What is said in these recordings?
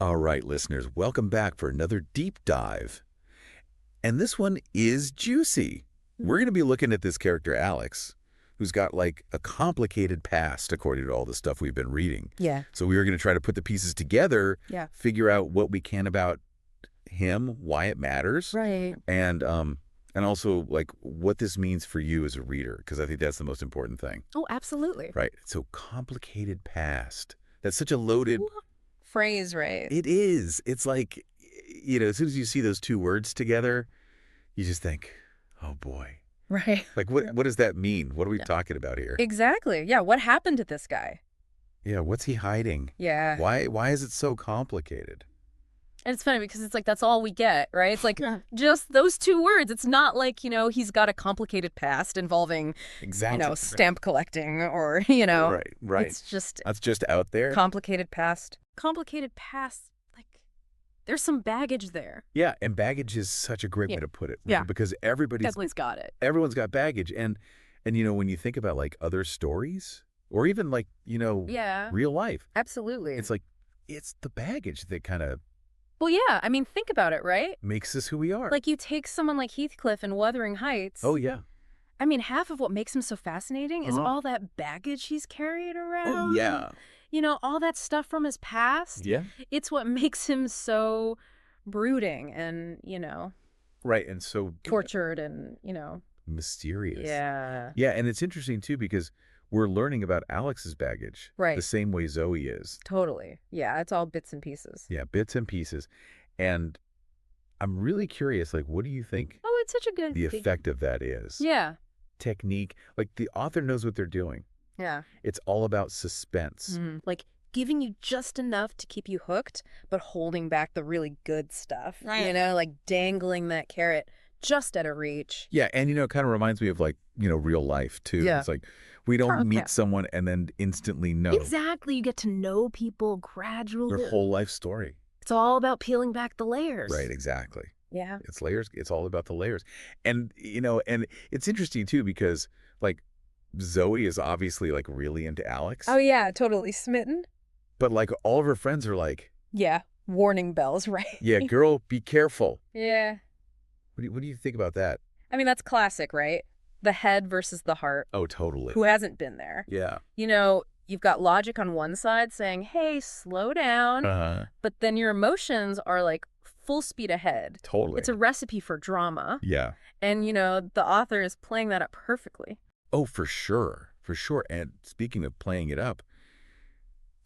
All right, listeners, welcome back for another deep dive. And this one is juicy. We're going to be looking at this character, Alex, who's got like a complicated past, according to all the stuff we've been reading. Yeah. So we are going to try to put the pieces together, Yeah. figure out what we can about him, why it matters, Right. and also like what this means for you as a reader, because I think that's the most important thing. Oh, absolutely. Right. So complicated past. That's such a loaded Phrase, right? It is. It's like, as soon as you see those two words together, you just think, oh boy. Right. Like, what does that mean? What are we talking about here? Exactly. Yeah. What happened to this guy? Yeah, what's he hiding? Yeah. Why is it so complicated? And it's funny because it's like that's all we get, right? It's like just those two words. It's not like, he's got a complicated past involving, Exactly. stamp collecting or, Right. It's just That's just out there. complicated past. Complicated past, like there's some baggage there. Yeah, and baggage is such a great way to put it. Yeah. Because everyone's got it. got baggage. And when you think about like other stories or even like, Yeah. real life, Absolutely. it's like, it's the baggage that kind of Well, yeah. I mean, think about it, right? makes us who we are. Like you take someone like Heathcliff in Wuthering Heights. Oh, yeah. I mean, half of what makes him so fascinating is all that baggage he's carried around. Oh, yeah. All that stuff from his past. Yeah. It's what makes him so brooding and, Right. And so tortured and, mysterious. Yeah. Yeah. And it's interesting, too, because we're learning about Alex's baggage Right. the same way Zoe is. Totally. Yeah. It's all bits and pieces. Yeah. Bits and pieces. And I'm really curious, like, what do you think Oh, it's such a good the effect of that is? Yeah. Technique. Like, the author knows what they're doing. Yeah. It's all about suspense. Like giving you just enough to keep you hooked, but holding back the really good stuff. Right. Like dangling that carrot just at a reach. Yeah. And, it kind of reminds me of, like, real life, too. Yeah. It's like we don't meet Yeah. someone and then instantly know Exactly. You get to know people gradually. their whole life story. It's all about peeling back the layers. Right. Exactly. Yeah. It's layers. It's all about the layers. And, and it's interesting, too, because, like, Zoe is obviously, like, really into Alex. Oh, yeah. Totally smitten. But, like, all of her friends are like, Yeah. Warning bells, right? yeah, girl, be careful. Yeah. What do you think about that? I mean, that's classic, right? The head versus the heart. Oh, totally. Who hasn't been there? Yeah. You've got logic on one side saying, hey, slow down. But then your emotions are like full speed ahead. Totally. It's a recipe for drama. Yeah. And, the author is playing that up perfectly. Oh, for sure. For sure. And speaking of playing it up,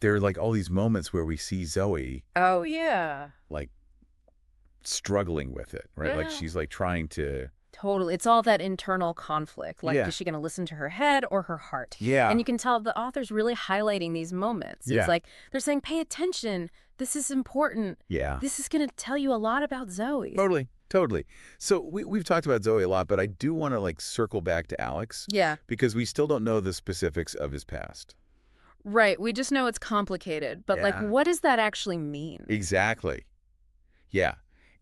there are, like, all these moments where we see Zoe, Oh, yeah. like, struggling with it, right? Like, Yeah. she's, like, trying to... Totally. It's all that internal conflict. Like, Yeah. is she going to listen to her head or her heart? Yeah. And you can tell the author's really highlighting these moments. Yeah. It's like they're saying, pay attention. This is important. Yeah. This is going to tell you a lot about Zoe. Totally. Totally. So we've talked about Zoe a lot, but I do want to, like, circle back to Alex. Yeah. Because we still don't know the specifics of his past. Right. We just know it's complicated. But, like, Yeah. what does that actually mean? Exactly. Yeah.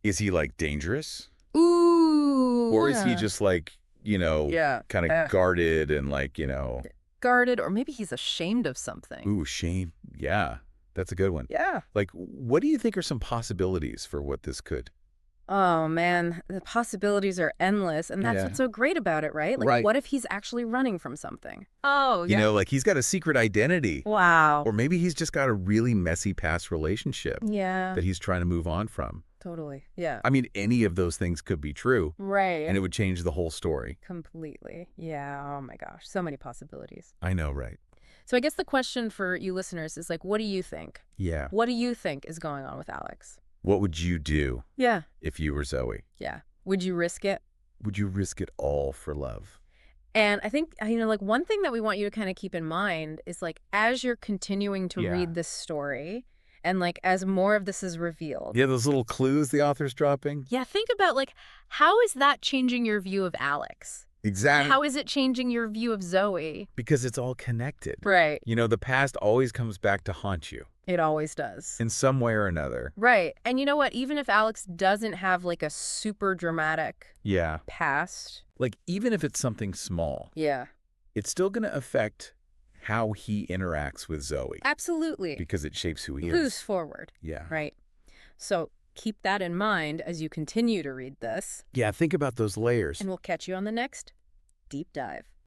Is he, like, dangerous? Ooh. Or is he just, like, Yeah. kind of guarded and, like, guarded? Or maybe he's ashamed of something. ooh, shame. Yeah. That's a good one. Yeah. Like, what do you think are some possibilities for what this could? Oh, man. The possibilities are endless. And that's Yeah. what's so great about it, right? Like, Right. what if he's actually running from something? Oh, Like, he's got a secret identity. Wow. Or maybe he's just got a really messy past relationship Yeah. that he's trying to move on from. Totally. Yeah. I mean, any of those things could be true, Right. and it would change the whole story. Completely. Yeah. Oh, my gosh. So many possibilities. I know, right? So I guess the question for you listeners is, like, what do you think? Yeah. What do you think is going on with Alex? What would you do Yeah. if you were Zoe? Yeah. Would you risk it? Would you risk it all for love? And I think, like, one thing that we want you to kind of keep in mind is, like, as you're continuing to Yeah. read this story and, like, as more of this is revealed. Yeah, those little clues the author's dropping. Yeah, think about, like, how is that changing your view of Alex? Exactly. How is it changing your view of Zoe? Because it's all connected. Right. The past always comes back to haunt you It always does. in some way or another. Right. And you know what? Even if Alex doesn't have, like, a super dramatic Yeah. past. Like, even if it's something small, Yeah. it's still going to affect how he interacts with Zoe Absolutely. because it shapes who he Who's is. forward, Yeah. right? So keep that in mind as you continue to read this. Yeah, think about those layers. And we'll catch you on the next Deep Dive.